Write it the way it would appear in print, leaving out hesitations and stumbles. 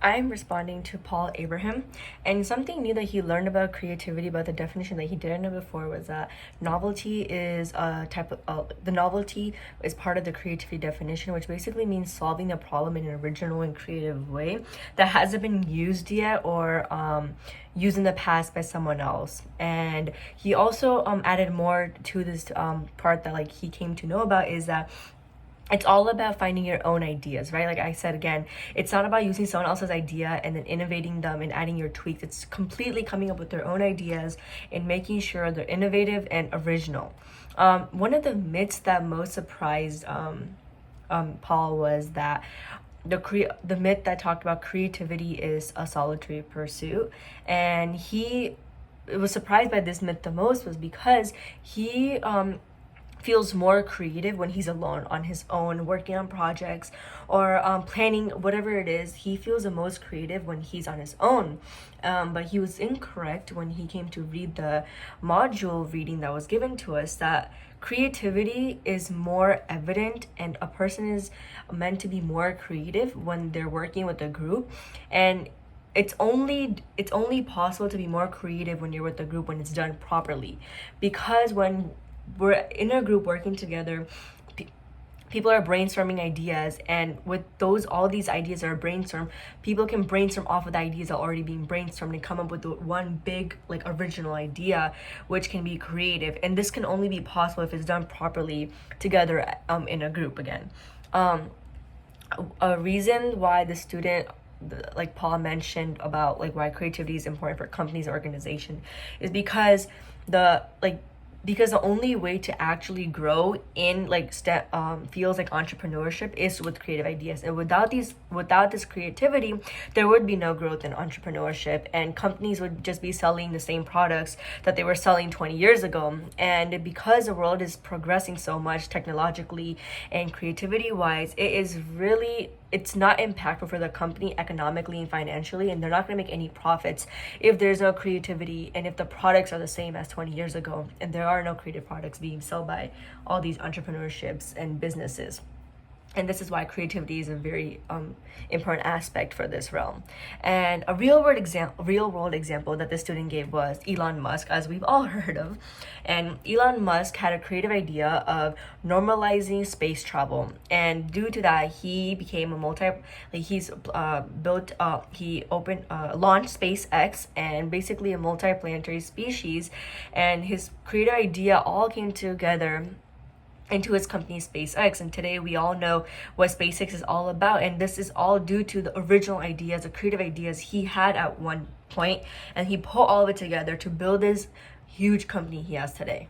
I'm responding to Paul Abraham, and something new that he learned about creativity, about the definition that he didn't know before, was that novelty is a type of the novelty is part of the creativity definition, which basically means solving a problem in an original and creative way that hasn't been used yet or used in the past by someone else. And he also added more to this part that like he came to know about, is that it's all about finding your own ideas, right? Like I said again, it's not about using someone else's idea and then innovating them and adding your tweaks. It's completely coming up with their own ideas and making sure they're innovative and original. One of the myths that most surprised Paul was that the myth that talked about creativity is a solitary pursuit, and he was surprised by this myth the most was because he feels more creative when he's alone on his own working on projects or planning whatever it is. He feels the most creative when he's on his own, but he was incorrect when he came to read the module reading that was given to us, that creativity is more evident and a person is meant to be more creative when they're working with a group. And it's only possible to be more creative when you're with a group when it's done properly, because when we're in a group working together, people are brainstorming ideas, and with those all these ideas that are brainstormed, people can brainstorm off of the ideas that are already being brainstormed and come up with one big like original idea, which can be creative. And this can only be possible if it's done properly together in a group again. A reason why the student, like Paul mentioned about like why creativity is important for companies and organization, is because the like because the only way to actually grow in like fields like entrepreneurship is with creative ideas. And without this creativity, there would be no growth in entrepreneurship, and companies would just be selling the same products that they were selling 20 years ago. And because the world is progressing so much technologically and creativity wise, it's not impactful for the company economically and financially, and they're not going to make any profits if there's no creativity and if the products are the same as 20 years ago and there are no creative products being sold by all these entrepreneurships and businesses. And this is why creativity is a very important aspect for this realm. And a real world example that the student gave was Elon Musk, as we've all heard of. And Elon Musk had a creative idea of normalizing space travel, and due to that, he became launched SpaceX, and basically a multi-planetary species. And his creative idea all came together into his company SpaceX. And today we all know what SpaceX is all about, and this is all due to the original ideas, the creative ideas he had at one point, and he put all of it together to build this huge company he has today.